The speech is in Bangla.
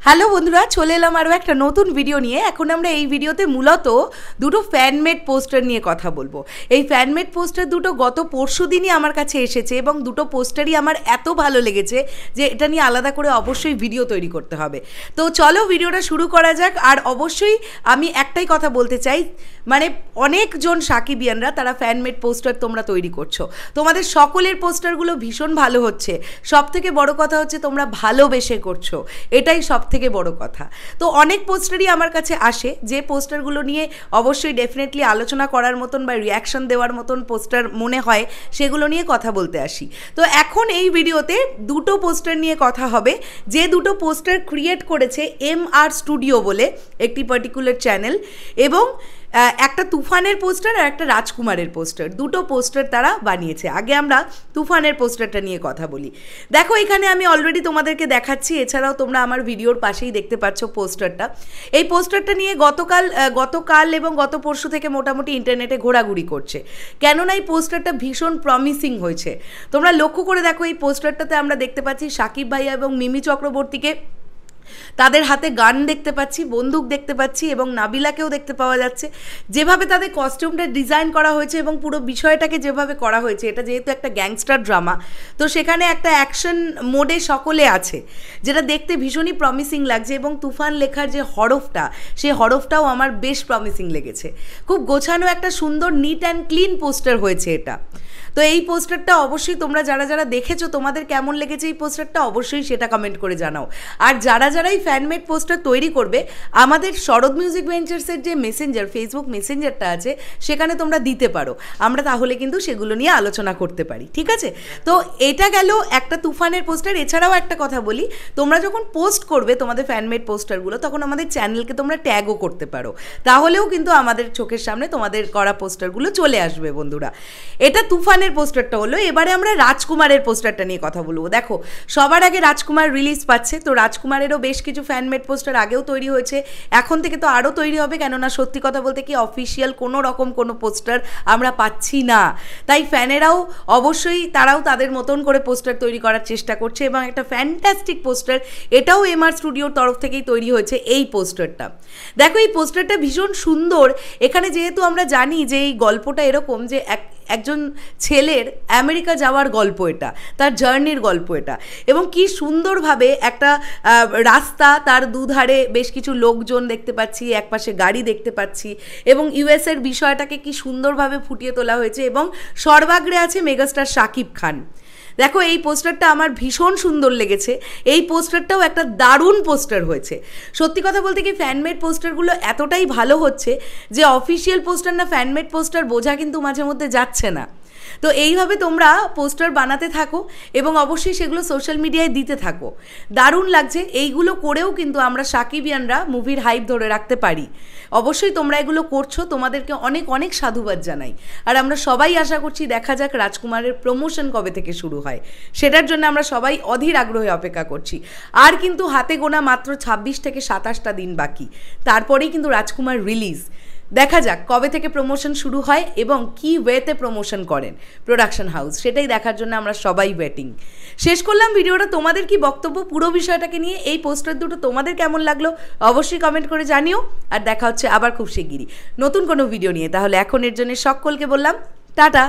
হ্যালো বন্ধুরা, চলে এলাম আরও একটা নতুন ভিডিও নিয়ে। এখন আমরা এই ভিডিওতে মূলত দুটো ফ্যানমেড পোস্টার নিয়ে কথা বলবো। এই ফ্যানমেড পোস্টার দুটো গত পরশু দিনই আমার কাছে এসেছে এবং দুটো পোস্টারই আমার এত ভালো লেগেছে যে এটা নিয়ে আলাদা করে অবশ্যই ভিডিও তৈরি করতে হবে। তো চলো ভিডিওটা শুরু করা যাক। আর অবশ্যই আমি একটাই কথা বলতে চাই, মানে অনেকজন সাকিবিয়ানরা তারা ফ্যানমেড পোস্টার তোমরা তৈরি করছো, তোমাদের সকলের পোস্টারগুলো ভীষণ ভালো হচ্ছে। সব থেকে বড় কথা হচ্ছে তোমরা ভালোবেসে করছো, এটাই সব থেকে বড় কথা। তো অনেক পোস্টারই আমার কাছে আসে যে পোস্টারগুলো নিয়ে অবশ্যই ডেফিনেটলি আলোচনা করার মতন বা রিয়াকশন দেওয়ার মতন পোস্টার মনে হয়, সেগুলো নিয়ে কথা বলতে আসি। তো এখন এই ভিডিওতে দুটো পোস্টার নিয়ে কথা হবে, যে দুটো পোস্টার ক্রিয়েট করেছে MR স্টুডিও বলে একটি পার্টিকুলার চ্যানেল, এবং একটা তুফানের পোস্টার আর একটা রাজকুমারের পোস্টার, দুটো পোস্টার তারা বানিয়েছে। আগে আমরা তুফানের পোস্টারটা নিয়ে কথা বলি। দেখো এখানে আমি অলরেডি তোমাদেরকে দেখাচ্ছি, এছাড়াও তোমরা আমার ভিডিওর পাশেই দেখতে পাচ্ছ পোস্টারটা। এই পোস্টারটা নিয়ে গতকাল এবং গত পরশু থেকে মোটামুটি ইন্টারনেটে ঘোরাঘুরি করছে, কেননা এই পোস্টারটা ভীষণ প্রমিসিং হয়েছে। তোমরা লক্ষ্য করে দেখো, এই পোস্টারটাতে আমরা দেখতে পাচ্ছি সাকিব ভাইয়া এবং মিমি চক্রবর্তীকে, তাদের হাতে গান দেখতে পাচ্ছি, বন্দুক দেখতে পাচ্ছি এবং নাবিলাকেও দেখতে পাওয়া যাচ্ছে। যেভাবে তাদের কস্টিউমটা ডিজাইন করা হয়েছে এবং পুরো বিষয়টাকে যেভাবে করা হয়েছে, এটা যেহেতু একটা গ্যাংস্টার ড্রামা, তো সেখানে একটা অ্যাকশন মোডে সকলে আছে, যেটা দেখতে ভীষণই প্রমিসিং লাগছে। এবং তুফান লেখার যে হরফটা, সেই হরফটাও আমার বেশ প্রমিসিং লেগেছে। খুব গোছানো একটা সুন্দর নিট অ্যান্ড ক্লিন পোস্টার হয়েছে এটা। তো এই পোস্টারটা অবশ্যই তোমরা যারা দেখেছো, তোমাদের কেমন লেগেছে এই পোস্টারটা অবশ্যই সেটা কমেন্ট করে জানাও। আর যারাই ফ্যানমেড পোস্টার তৈরি করবে, আমাদের শরৎ মিউজিক ভেঞ্চার্সের যে মেসেঞ্জার, ফেসবুক মেসেঞ্জারটা আছে, সেখানে তোমরা দিতে পারো, আমরা তাহলে কিন্তু সেগুলো নিয়ে আলোচনা করতে পারি, ঠিক আছে? তো এটা গেল একটা তুফানের পোস্টার। এছাড়াও একটা কথা বলি, তোমরা যখন পোস্ট করবে তোমাদের ফ্যানমেড পোস্টারগুলো, তখন আমাদের চ্যানেলকে তোমরা ট্যাগও করতে পারো, তাহলেও কিন্তু আমাদের চোখের সামনে তোমাদের করা পোস্টারগুলো চলে আসবে বন্ধুরা। এটা তুফানের পোস্টারটা হলো। এবারে আমরা রাজকুমারের পোস্টারটা নিয়ে কথা বলবো। দেখো সবার আগে রাজকুমার রিলিজ পাচ্ছে, তো রাজকুমারেরও বেশ কিছু ফ্যানমেড পোস্টার আগেও তৈরি হয়েছে, এখন থেকে তো আরও তৈরি হবে, কেননা সত্যি কথা বলতে কি অফিসিয়াল কোনো রকম কোনো পোস্টার আমরা পাচ্ছি না। তাই ফ্যানেরাও অবশ্যই তারাও তাদের মতন করে পোস্টার তৈরি করার চেষ্টা করছে এবং একটা ফ্যান্টাস্টিক পোস্টার, এটাও MR স্টুডিওর তরফ থেকেই তৈরি হয়েছে এই পোস্টারটা। দেখো এই পোস্টারটা ভীষণ সুন্দর। এখানে যেহেতু আমরা জানি যে এই গল্পটা এরকম যে একজন ছেলের আমেরিকা যাওয়ার গল্প, এটা তার জার্নির গল্প এটা, এবং কি সুন্দরভাবে একটা রাস্তা, তার দুধারে বেশ কিছু লোকজন দেখতে পাচ্ছি, একপাশে গাড়ি দেখতে পাচ্ছি, এবং ইউএসের বিষয়টাকে কি সুন্দরভাবে ফুটিয়ে তোলা হয়েছে, এবং সর্বাগ্রে আছে মেগাস্টার শাকিব খান। দেখো এই পোস্টারটা আমার ভীষণ সুন্দর লেগেছে। এই পোস্টারটাও একটা দারুণ পোস্টার হয়েছে। সত্যি কথা বলতে কি ফ্যানমেড পোস্টারগুলো এতটাই ভালো হচ্ছে যে অফিসিয়াল পোস্টার না ফ্যানমেড পোস্টার বোঝা কিন্তু মাঝে মধ্যে যাচ্ছে না। তো এইভাবে তোমরা পোস্টার বানাতে থাকো এবং অবশ্যই সেগুলো সোশ্যাল মিডিয়ায় দিতে থাকো। দারুণ লাগছে। এইগুলো করেও কিন্তু আমরা সাকিবিয়ানরা মুভির হাইপ ধরে রাখতে পারি। অবশ্যই তোমরা এগুলো করছো, তোমাদেরকে অনেক অনেক সাধুবাদ জানাই। আর আমরা সবাই আশা করছি দেখা যাক রাজকুমারের প্রমোশন কবে থেকে শুরু হয়, সেটার জন্য আমরা সবাই অধীর আগ্রহে অপেক্ষা করছি। আর কিন্তু হাতে গোনা মাত্র 26 থেকে 27টা দিন বাকি, তারপরেই কিন্তু রাজকুমার রিলিজ। দেখা যাক কবে থেকে প্রমোশন শুরু হয় এবং কি ওয়েতে প্রমোশন করেন প্রোডাকশন হাউস, সেটাই দেখার জন্য আমরা সবাই ওয়েটিং। শেষ করলাম ভিডিওটা। তোমাদের কি বক্তব্য পুরো বিষয়টাকে নিয়ে? এই পোস্টার দুটো তোমাদের কেমন লাগলো অবশ্যই কমেন্ট করে জানিও। আর দেখা হচ্ছে আবার খুব শিগগিরই নতুন কোনো ভিডিও নিয়ে। তাহলে এখন এর জন্য সকলকে বললাম টাটা।